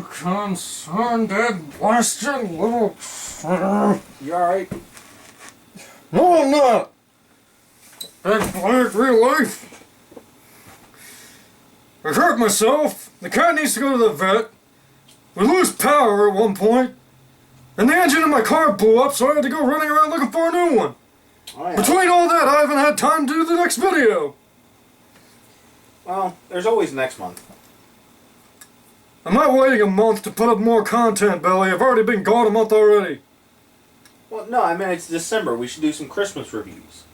concerned, dead, blasted little... You alright? No, I'm not! That's like real life. I hurt myself. The cat needs to go to the vet. We lost power at one point, and the engine in my car blew up, so I had to go running around looking for a new one. Oh, yeah. Between all that, I haven't had time to do the next video. Well, there's always next month. I'm not waiting a month to put up more content, Billy. I've already been gone a month already. Well, no, I mean, it's December. We should do some Christmas reviews.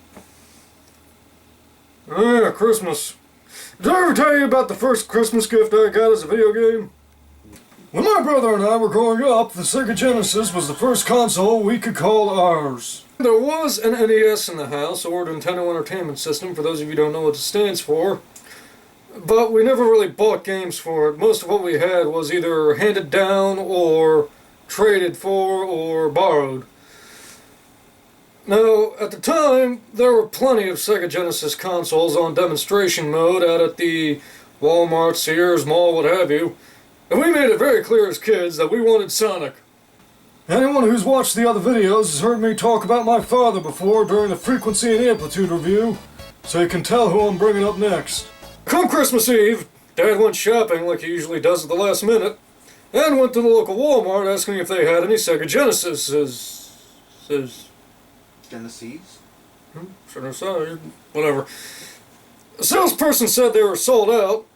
Oh yeah, Christmas. Did I ever tell you about the first Christmas gift I got as a video game? When my brother and I were growing up, the Sega Genesis was the first console we could call ours. There was an NES in the house, or Nintendo Entertainment System, for those of you who don't know what it stands for. But we never really bought games for it. Most of what we had was either handed down, or traded for, or borrowed. Now, at the time, there were plenty of Sega Genesis consoles on demonstration mode out at the Walmart, Sears, Mall, what have you. And we made it very clear as kids that we wanted Sonic. Anyone who's watched the other videos has heard me talk about my father before during the frequency and amplitude review, so you can tell who I'm bringing up next. Come Christmas Eve, Dad went shopping like he usually does at the last minute, and went to the local Walmart asking if they had any Sega Genesis. Genesis? Whatever. The salesperson said they were sold out,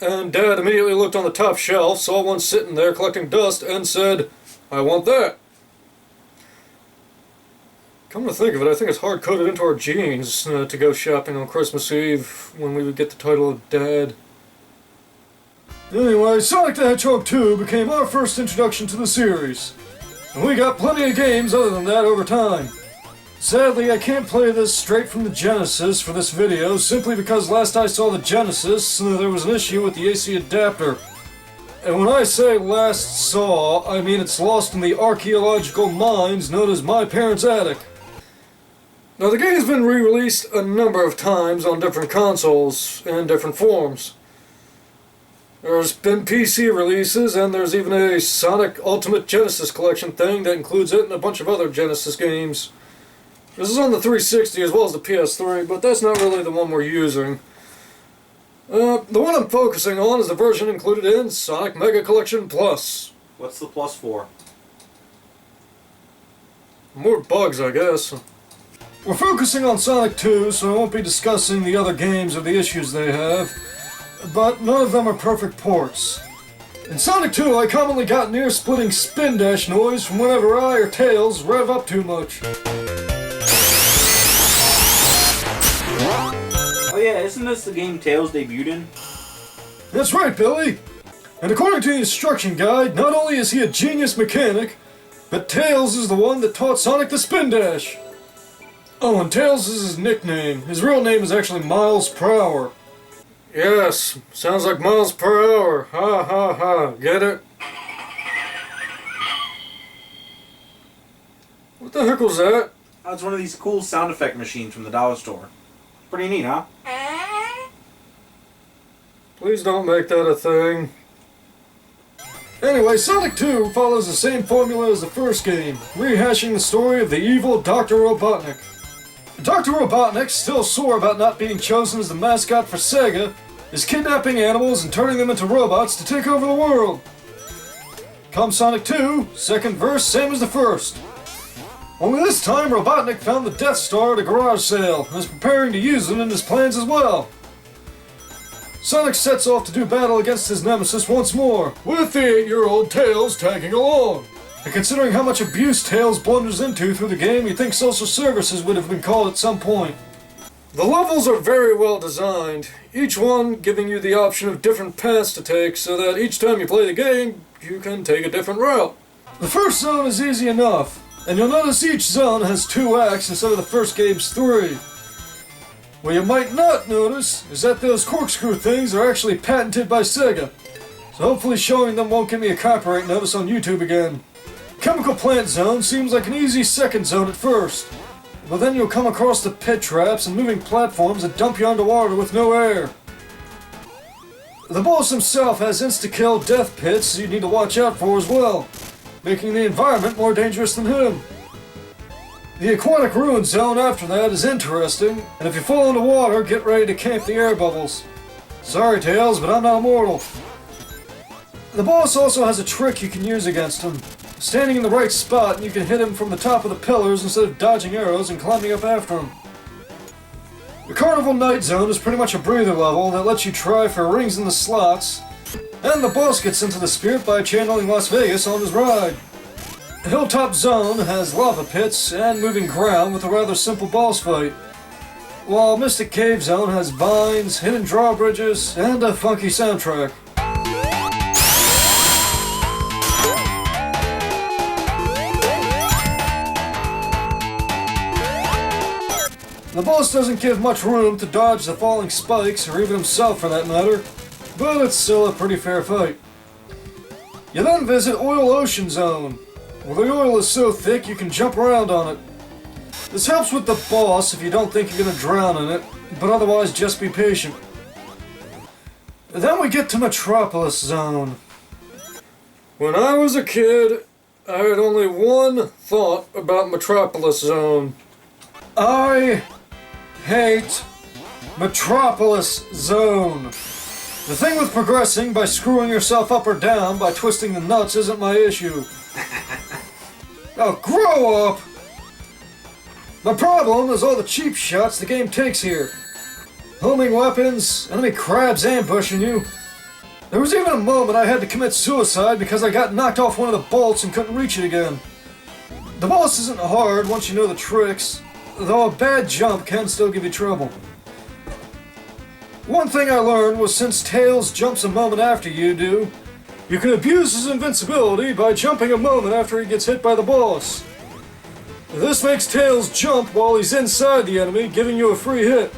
and Dad immediately looked on the top shelf, saw one sitting there collecting dust, and said, "I want that." Come to think of it, I think it's hard-coded into our genes to go shopping on Christmas Eve when we would get the title of Dad. Anyway, Sonic the Hedgehog 2 became our first introduction to the series, and we got plenty of games other than that over time. Sadly, I can't play this straight from the Genesis for this video, simply because last I saw the Genesis, there was an issue with the AC adapter. And when I say last saw, I mean it's lost in the archaeological mines known as my parents' attic. Now the game's been re-released a number of times on different consoles in different forms. There's been PC releases, and there's even a Sonic Ultimate Genesis Collection thing that includes it and a bunch of other Genesis games. This is on the 360 as well as the PS3, but that's not really the one we're using. The one I'm focusing on is the version included in Sonic Mega Collection Plus. What's the plus for? More bugs, I guess. We're focusing on Sonic 2, so I won't be discussing the other games or the issues they have, but none of them are perfect ports. In Sonic 2, I commonly got near-splitting spin dash noise from whenever I or Tails rev up too much. Oh yeah, isn't this the game Tails debuted in? That's right, Billy! And according to the instruction guide, not only is he a genius mechanic, but Tails is the one that taught Sonic the spin dash. Oh, and Tails is his nickname. His real name is actually Miles per Hour. Yes, sounds like miles per hour. Ha ha ha, get it? What the heck was that? Oh, it's one of these cool sound effect machines from the dollar store. Pretty neat, huh? Please don't make that a thing. Anyway, Sonic 2 follows the same formula as the first game, rehashing the story of the evil Dr. Robotnik. Dr. Robotnik, still sore about not being chosen as the mascot for Sega, is kidnapping animals and turning them into robots to take over the world. Come Sonic 2, second verse, same as the first. Only this time, Robotnik found the Death Star at a garage sale and is preparing to use it in his plans as well. Sonic sets off to do battle against his nemesis once more, with the 8-year-old Tails tagging along. And considering how much abuse Tails blunders into through the game, you'd think social services would have been called at some point. The levels are very well designed, each one giving you the option of different paths to take so that each time you play the game, you can take a different route. The first zone is easy enough, and you'll notice each zone has 2 acts instead of the first game's 3. What you might not notice is that those corkscrew things are actually patented by Sega, so hopefully showing them won't give me a copyright notice on YouTube again. Chemical Plant Zone seems like an easy second zone at first, but then you'll come across the pit traps and moving platforms that dump you underwater with no air. The boss himself has insta-kill death pits you need to watch out for as well, making the environment more dangerous than him. The aquatic ruin zone after that is interesting, and if you fall into water, get ready to camp the air bubbles. Sorry, Tails, but I'm not immortal. The boss also has a trick you can use against him. Standing in the right spot, and you can hit him from the top of the pillars instead of dodging arrows and climbing up after him. The Carnival Night Zone is pretty much a breather level that lets you try for rings in the slots, and the boss gets into the spirit by channeling Las Vegas on his ride. The Hilltop Zone has lava pits and moving ground with a rather simple boss fight, while Mystic Cave Zone has vines, hidden drawbridges, and a funky soundtrack. The boss doesn't give much room to dodge the falling spikes, or even himself for that matter, but it's still a pretty fair fight. You then visit Oil Ocean Zone, where the oil is so thick you can jump around on it. This helps with the boss if you don't think you're gonna drown in it, but otherwise just be patient. Then we get to Metropolis Zone. When I was a kid, I had only one thought about Metropolis Zone. I hate Metropolis Zone. The thing with progressing by screwing yourself up or down by twisting the nuts isn't my issue. Now grow up! My problem is all the cheap shots the game takes here. Homing weapons, enemy crabs ambushing you. There was even a moment I had to commit suicide because I got knocked off one of the bolts and couldn't reach it again. The boss isn't hard once you know the tricks, though a bad jump can still give you trouble. One thing I learned was since Tails jumps a moment after you do, you can abuse his invincibility by jumping a moment after he gets hit by the boss. This makes Tails jump while he's inside the enemy, giving you a free hit.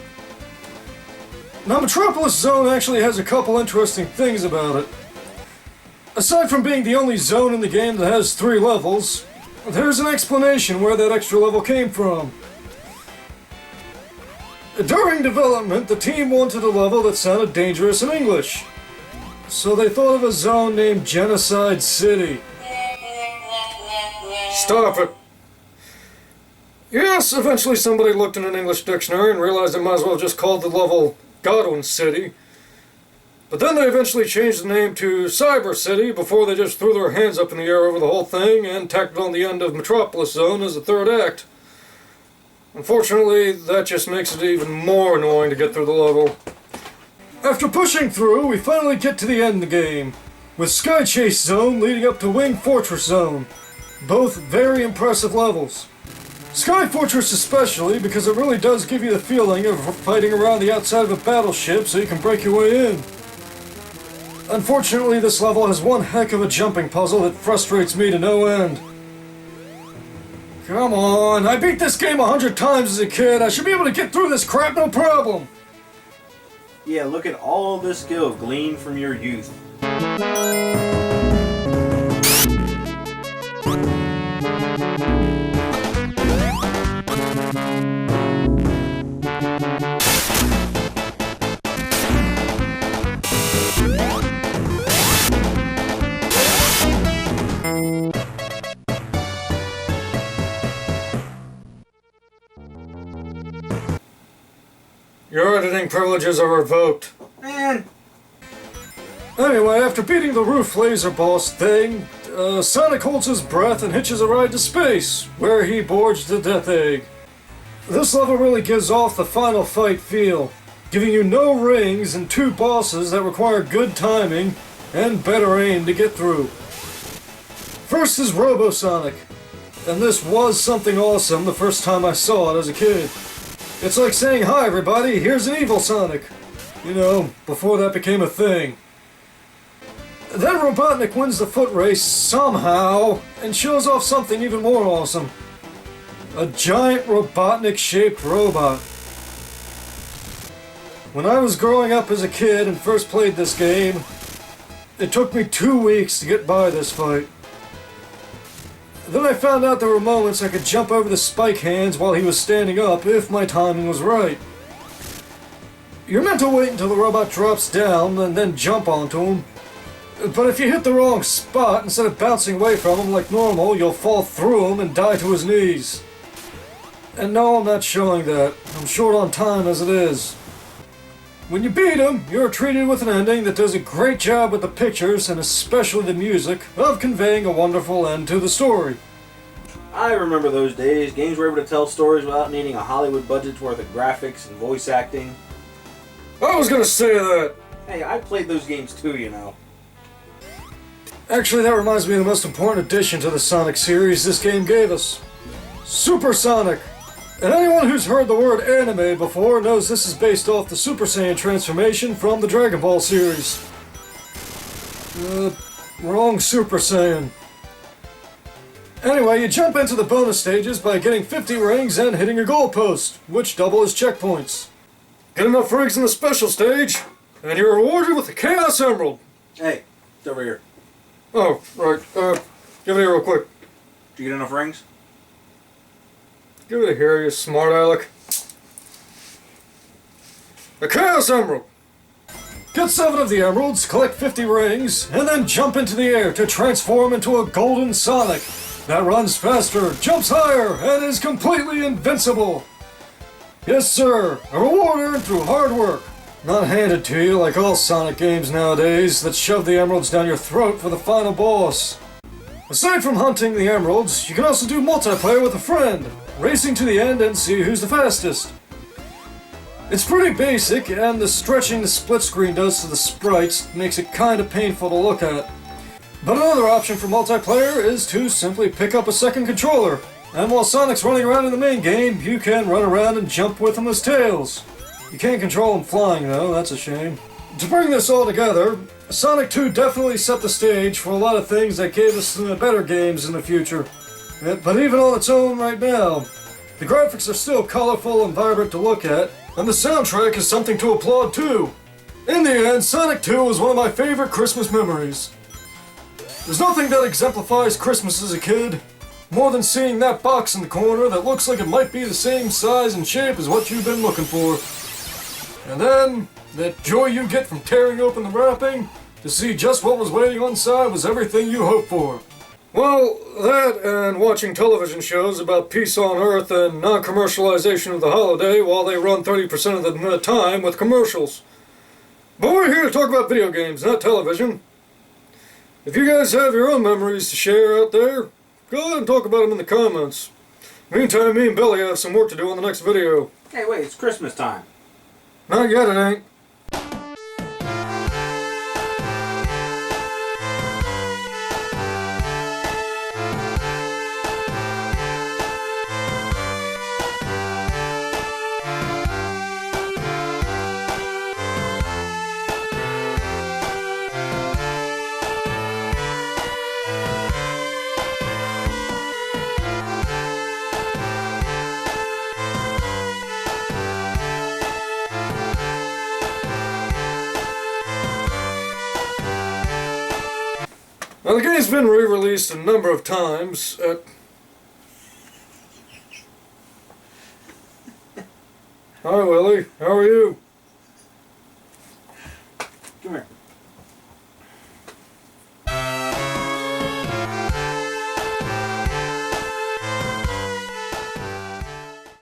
Now Metropolis Zone actually has a couple interesting things about it. Aside from being the only zone in the game that has 3 levels, there's an explanation where that extra level came from. During development, the team wanted a level that sounded dangerous in English, so they thought of a zone named Genocide City. Stop it. Yes, eventually somebody looked in an English dictionary and realized they might as well just call the level Godwin City. But then they eventually changed the name to Cyber City before they just threw their hands up in the air over the whole thing and tacked on the end of Metropolis Zone as the 3rd act. Unfortunately, that just makes it even more annoying to get through the level. After pushing through, we finally get to the end of the game, with Sky Chase Zone leading up to Wing Fortress Zone. Both very impressive levels. Sky Fortress especially, because it really does give you the feeling of fighting around the outside of a battleship so you can break your way in. Unfortunately, this level has one heck of a jumping puzzle that frustrates me to no end. Come on, I beat this game 100 times as a kid. I should be able to get through this crap no problem. Yeah, look at all the skill gleaned from your youth. Your editing privileges are revoked. Man. Anyway, after beating the roof laser boss thing, Sonic holds his breath and hitches a ride to space, where he boards the Death Egg. This level really gives off the final fight feel, giving you no rings and 2 bosses that require good timing and better aim to get through. First is Robo-Sonic, and this was something awesome the first time I saw it as a kid. It's like saying, "Hi everybody, here's an evil Sonic." You know, before that became a thing. Then Robotnik wins the foot race somehow, and shows off something even more awesome. A giant Robotnik-shaped robot. When I was growing up as a kid and first played this game, it took me 2 weeks to get by this fight. Then I found out there were moments I could jump over the spike hands while he was standing up if my timing was right. You're meant to wait until the robot drops down and then jump onto him. But if you hit the wrong spot, instead of bouncing away from him like normal, you'll fall through him and die to his knees. And no, I'm not showing that. I'm short on time as it is. When you beat him, you're treated with an ending that does a great job with the pictures, and especially the music, of conveying a wonderful end to the story. I remember those days. Games were able to tell stories without needing a Hollywood budget's worth of graphics and voice acting. I was gonna say that! Hey, I played those games too, you know. Actually, that reminds me of the most important addition to the Sonic series this game gave us. Super Sonic! And anyone who's heard the word anime before knows this is based off the Super Saiyan transformation from the Dragon Ball series. Wrong Super Saiyan. Anyway, you jump into the bonus stages by getting 50 rings and hitting a goalpost, which double as checkpoints. Get enough rings in the special stage, and you're rewarded with the Chaos Emerald. Hey, it's over here. Oh, right. Give it here real quick. Did you get enough rings? Give it here, you smart aleck. The Chaos Emerald! Get 7 of the emeralds, collect 50 rings, and then jump into the air to transform into a golden Sonic that runs faster, jumps higher, and is completely invincible. Yes, sir, a reward earned through hard work. Not handed to you like all Sonic games nowadays that shove the emeralds down your throat for the final boss. Aside from hunting the emeralds, you can also do multiplayer with a friend, racing to the end and see who's the fastest. It's pretty basic, and the stretching the split screen does to the sprites makes it kinda painful to look at. But another option for multiplayer is to simply pick up a second controller, and while Sonic's running around in the main game, you can run around and jump with him as Tails. You can't control him flying though, that's a shame. To bring this all together, Sonic 2 definitely set the stage for a lot of things that gave us better games in the future. But even on its own right now, the graphics are still colorful and vibrant to look at, and the soundtrack is something to applaud too. In the end, Sonic 2 is one of my favorite Christmas memories. There's nothing that exemplifies Christmas as a kid more than seeing that box in the corner that looks like it might be the same size and shape as what you've been looking for. And then, that joy you get from tearing open the wrapping to see just what was waiting on side was everything you hoped for. Well, that and watching television shows about peace on Earth and non-commercialization of the holiday while they run 30% of the time with commercials. But we're here to talk about video games, not television. If you guys have your own memories to share out there, go ahead and talk about them in the comments. Meantime, me and Billy have some work to do on the next video. Hey, wait, it's Christmas time. Not yet, it ain't. Now, the game's been re-released a number of times at... Hi, Willie. How are you? Come here.